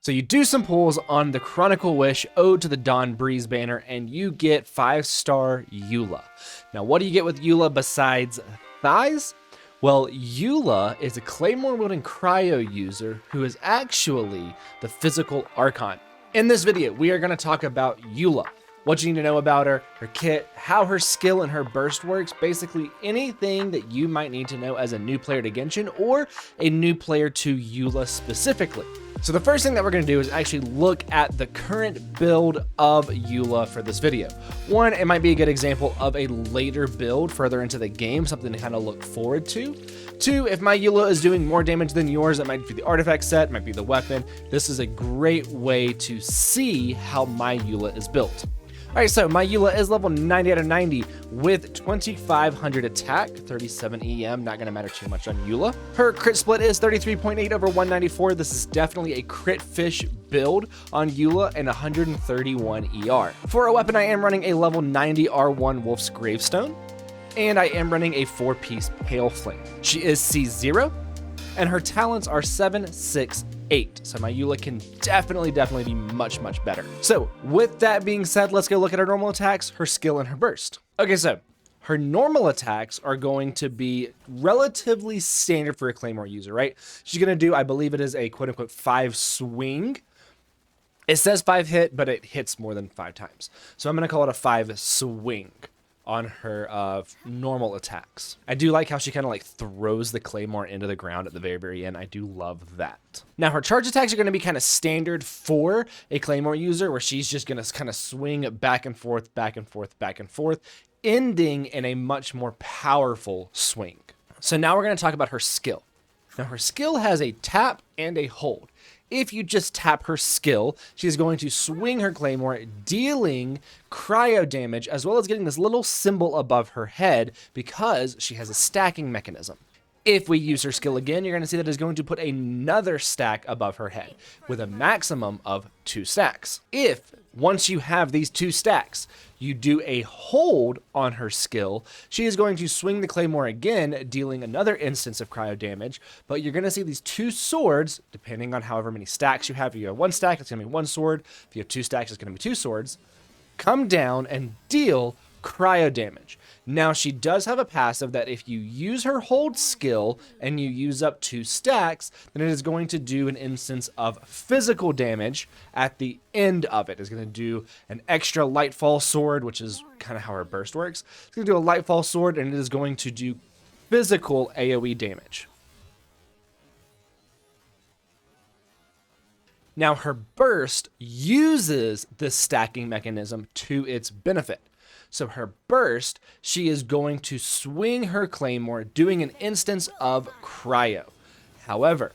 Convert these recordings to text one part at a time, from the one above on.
So you do some pulls on the Chronicle Wish Ode to the Dawn Breeze banner, and you get 5-star Eula. Now, what do you get with Eula besides thighs? Well, Eula is a Claymore-wielding cryo user who is actually the Physical Archon. In this video, we are going to talk about Eula, what you need to know about her, her kit, how her skill and her burst works, basically anything that you might need to know as a new player to Genshin or a new player to Eula specifically. So the first thing that we're going to do is actually look at the current build of Eula for this video. One, it might be a good example of a later build further into the game, something to kind of look forward to. Two, if my Eula is doing more damage than yours, it might be the artifact set, it might be the weapon. This is a great way to see how my Eula is built. Alright, so my Eula is level 90 out of 90 with 2500 attack, 37 EM, not going to matter too much on Eula. Her crit split is 33.8 over 194. This is definitely a crit fish build on Eula and 131 ER. For a weapon, I am running a level 90 R1 Wolf's Gravestone, and I am running a 4-piece Pale Flame. She is C0, and her talents are 7, 6, 8. So my Eula can definitely be much better. So with that being said, let's go look at her normal attacks, her skill, and her burst. Okay, so her normal attacks are going to be relatively standard for a Claymore user, right? She's going to do, I believe it is a quote-unquote 5 swing. It says 5 hit, but it hits more than 5 times. So I'm going to call it a 5 swing on her normal attacks. I do like how she kind of like throws the Claymore into the ground at the very end. I do love that. Now her charge attacks are going to be kind of standard for a Claymore user, where she's just going to kind of swing back and forth, ending in a much more powerful swing. So now we're going to talk about her skill. Now her skill has a tap and a hold. If you just tap her skill, she's going to swing her Claymore, dealing cryo damage, as well as getting this little symbol above her head because she has a stacking mechanism. If we use her skill again, you're going to see that it's going to put another stack above her head with a maximum of 2 stacks. If, once you have these 2 stacks, you do a hold on her skill, she is going to swing the Claymore again, dealing another instance of cryo damage, but you're going to see these 2 swords, depending on however many stacks you have. If you have 1 stack, it's going to be 1 sword. If you have 2 stacks, it's going to be 2 swords. Come down and deal cryo damage. Now she does have a passive that if you use her hold skill and you use up 2 stacks, then it is going to do an instance of physical damage at the end of it. It's going to do an extra lightfall sword, which is kind of how her burst works. It's going to do a lightfall sword, and it is going to do physical AoE damage. Now her burst uses this stacking mechanism to its benefit. So her burst, she is going to swing her Claymore, doing an instance of cryo. However,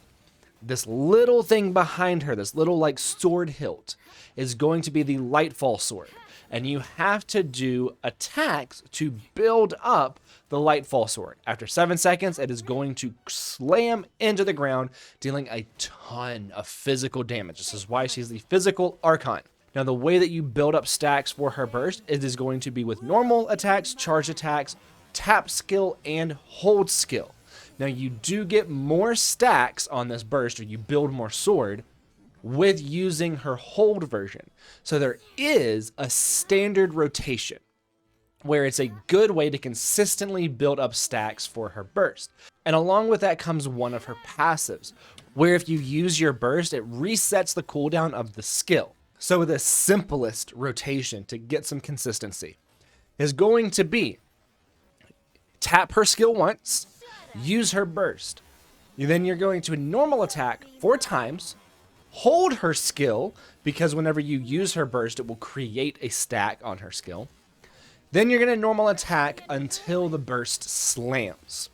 this little thing behind her, this little like sword hilt, is going to be the Lightfall sword. And you have to do attacks to build up the Lightfall sword. After 7 seconds, it is going to slam into the ground, dealing a ton of physical damage. This is why she's the Physical Archon. Now, the way that you build up stacks for her burst, it is going to be with normal attacks, charge attacks, tap skill, and hold skill. Now, you do get more stacks on this burst, or you build more sword, with using her hold version. So there is a standard rotation, where it's a good way to consistently build up stacks for her burst. And along with that comes one of her passives, where if you use your burst, it resets the cooldown of the skill. So the simplest rotation to get some consistency is going to be tap her skill once, use her burst. Then you're going to normal attack 4 times, hold her skill, because whenever you use her burst, it will create a stack on her skill. Then you're going to normal attack until the burst slams.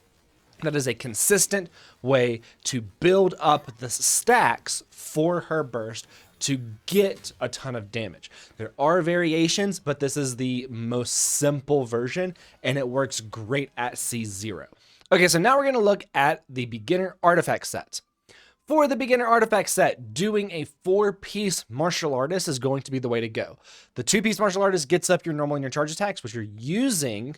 That is a consistent way to build up the stacks for her burst to get a ton of damage. There are variations, but this is the most simple version, and it works great at C0. Okay, so now we're going to look at the beginner artifact set. For the beginner artifact set, doing a 4-piece martial artist is going to be the way to go. The 2-piece martial artist gets up your normal and your charge attacks, which you're using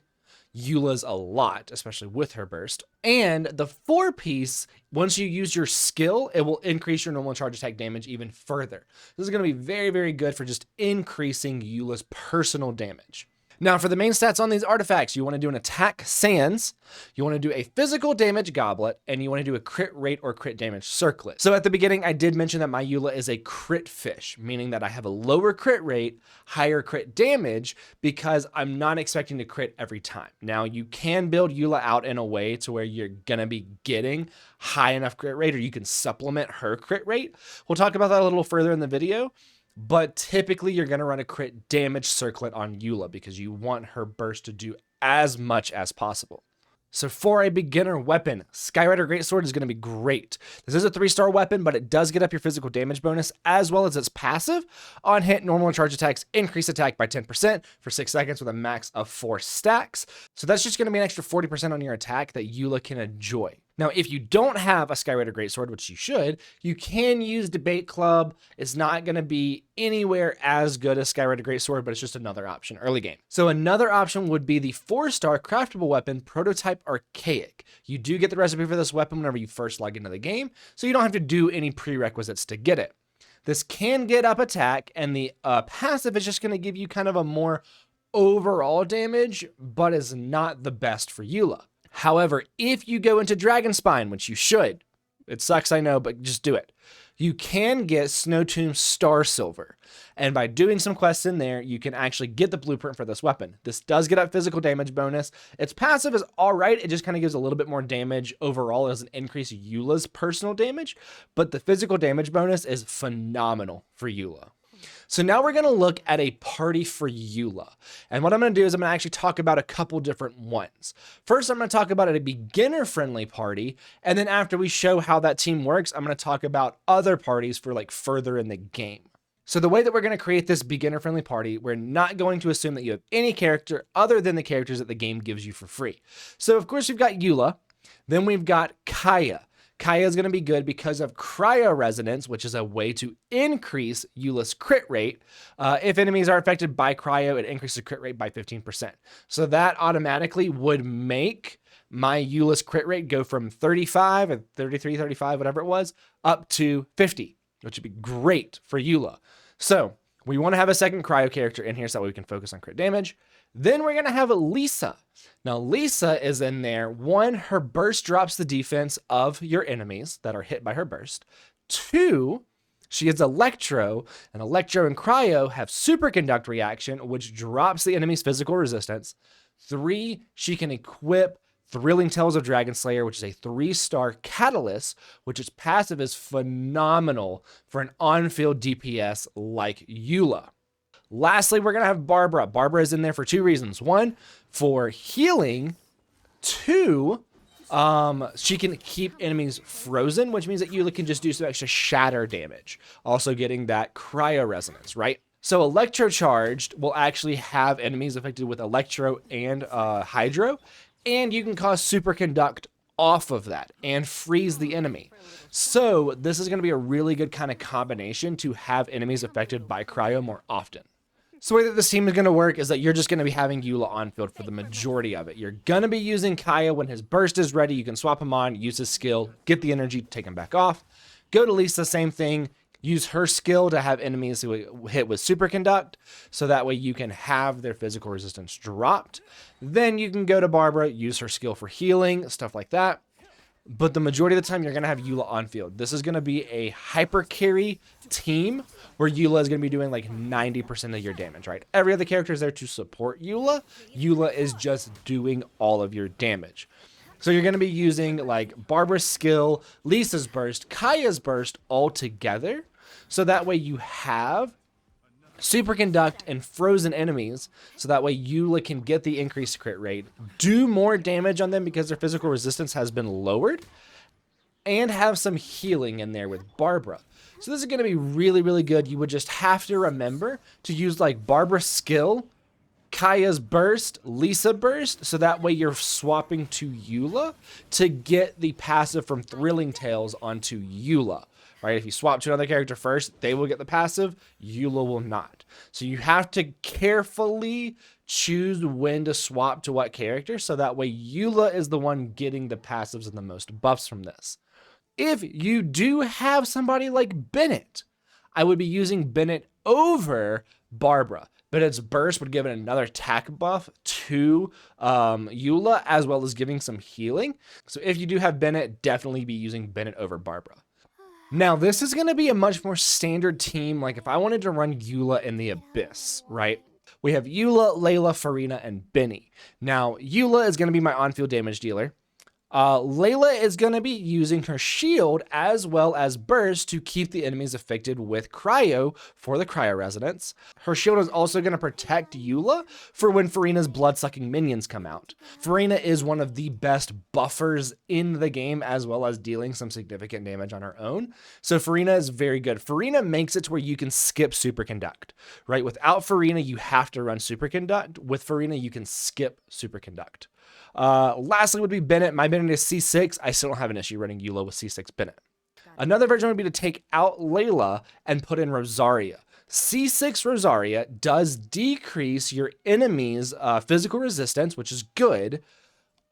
Eula's a lot, especially with her burst. And the 4-piece, once you use your skill, it will increase your normal charge attack damage even further. This is going to be very, very good for just increasing Eula's personal damage. Now, for the main stats on these artifacts, you want to do an attack sands, you want to do a physical damage goblet, and you want to do a crit rate or crit damage circlet. So at the beginning, I did mention that my Eula is a crit fish, meaning that I have a lower crit rate, higher crit damage, because I'm not expecting to crit every time. Now, you can build Eula out in a way to where you're going to be getting high enough crit rate, or you can supplement her crit rate. We'll talk about that a little further in the video. But typically you're going to run a crit damage circlet on Eula because you want her burst to do as much as possible. So for a beginner weapon, Skyrider Greatsword is going to be great. This is a 3-star weapon, but it does get up your physical damage bonus as well as its passive. On hit, normal and charge attacks increase attack by 10% for 6 seconds with a max of 4 stacks. So that's just going to be an extra 40% on your attack that Eula can enjoy. Now, if you don't have a Skyrider Greatsword, which you should, you can use Debate Club. It's not going to be anywhere as good as Skyrider Greatsword, but it's just another option early game. So another option would be the 4-star craftable weapon, Prototype Archaic. You do get the recipe for this weapon whenever you first log into the game, so you don't have to do any prerequisites to get it. This can get up attack, and the passive is just going to give you kind of a more overall damage, but is not the best for Eula. However, if you go into Dragon Spine, which you should, it sucks, I know, but just do it. You can get Snow Tomb Star Silver. And by doing some quests in there, you can actually get the blueprint for this weapon. This does get up physical damage bonus. Its passive is all right. It just kind of gives a little bit more damage overall. It doesn't increase Eula's personal damage, but the physical damage bonus is phenomenal for Eula. So now we're going to look at a party for Eula. And what I'm going to do is I'm going to actually talk about a couple different ones. First, I'm going to talk about a beginner-friendly party. And then after we show how that team works, I'm going to talk about other parties for like further in the game. So the way that we're going to create this beginner-friendly party, we're not going to assume that you have any character other than the characters that the game gives you for free. So of course we've got Eula. Then we've got Kaya. Kaya is going to be good because of Cryo Resonance, which is a way to increase Eula's crit rate. If enemies are affected by Cryo, it increases the crit rate by 15%. So that automatically would make my Eula's crit rate go from 35 or 33, 35, whatever it was, up to 50, which would be great for Eula. So we want to have a second Cryo character in here so that way we can focus on crit damage. Then we're going to have Lisa. Now, Lisa is in there. 1, her burst drops the defense of your enemies that are hit by her burst. 2, she has Electro, and Electro and Cryo have Superconduct reaction, which drops the enemy's physical resistance. 3, she can equip Thrilling Tales of Dragonslayer, which is a 3-star catalyst, which its passive is phenomenal for an on-field DPS like Eula. Lastly, we're going to have Barbara. Barbara is in there for 2 reasons. 1, for healing. 2, she can keep enemies frozen, which means that Eula can just do some extra shatter damage. Also getting that Cryo Resonance, right? So Electrocharged will actually have enemies affected with Electro and Hydro, and you can cause Superconduct off of that and freeze the enemy. So this is going to be a really good kind of combination to have enemies affected by Cryo more often. So the way that this team is going to work is that you're just going to be having Eula on field for the majority of it. You're going to be using Kaya when his burst is ready. You can swap him on, use his skill, get the energy, take him back off. Go to Lisa, same thing. Use her skill to have enemies who hit with Superconduct, so that way you can have their physical resistance dropped. Then you can go to Barbara, use her skill for healing, stuff like that. But the majority of the time, you're going to have Eula on field. This is going to be a hyper carry team where Eula is going to be doing like 90% of your damage, right? Every other character is there to support Eula. Eula is just doing all of your damage. So you're going to be using like Barbara's skill, Lisa's burst, Kaya's burst all together. So that way you have Superconduct and frozen enemies, so that way Eula can get the increased crit rate, do more damage on them because their physical resistance has been lowered, and have some healing in there with Barbara. So this is going to be really, really good. You would just have to remember to use like Barbara's skill, Kaya's burst, Lisa burst, so that way you're swapping to Eula to get the passive from Thrilling Tales onto Eula. right? If you swap to another character first, they will get the passive, Eula will not. So you have to carefully choose when to swap to what character, so that way Eula is the one getting the passives and the most buffs from this. If you do have somebody like Bennett, I would be using Bennett over Barbara. Bennett's burst would give it another attack buff to Eula, as well as giving some healing. So if you do have Bennett, definitely be using Bennett over Barbara. Now, this is going to be a much more standard team. Like if I wanted to run Eula in the Abyss, right? We have Eula, Layla, Farina, and Benny. Now, Eula is going to be my on-field damage dealer. Layla is going to be using her shield as well as burst to keep the enemies affected with cryo for the cryo resonance. Her shield is also going to protect Eula for when Farina's blood-sucking minions come out. Farina is one of the best buffers in the game, as well as dealing some significant damage on her own. So Farina is very good. Farina makes it to where you can skip Superconduct, right? Without Farina, you have to run Superconduct. With Farina, you can skip Superconduct. Lastly would be Bennett. My Bennett is C6. I still don't have an issue running Eula with C6 Bennett. Another version would be to take out Layla and put in Rosaria. C6 Rosaria does decrease your enemy's physical resistance, which is good.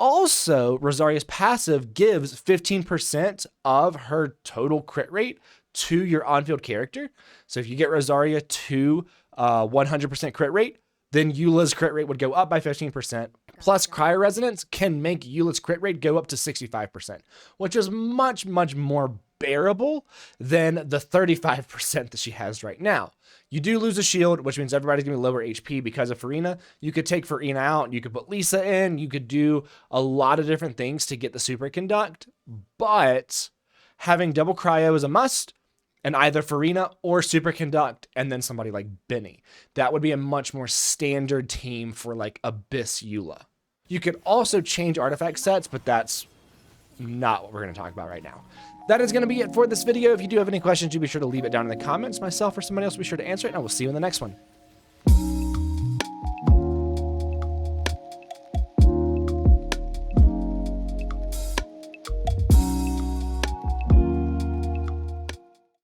Also, Rosaria's passive gives 15% of her total crit rate to your on-field character. So if you get Rosaria to 100% crit rate, then Eula's crit rate would go up by 15%. Plus, Cryo Resonance can make Eula's crit rate go up to 65%, which is much, much more bearable than the 35% that she has right now. You do lose a shield, which means everybody's going to be lower HP because of Farina. You could take Farina out, you could put Lisa in, you could do a lot of different things to get the Superconduct, but having double Cryo is a must. And either Farina or Superconduct, and then somebody like Benny. That would be a much more standard team for like Abyss Eula. You could also change artifact sets, but that's not what we're going to talk about right now. That is going to be it for this video. If you do have any questions, do be sure to leave it down in the comments. Myself or somebody else will be sure to answer it, and I will see you in the next one.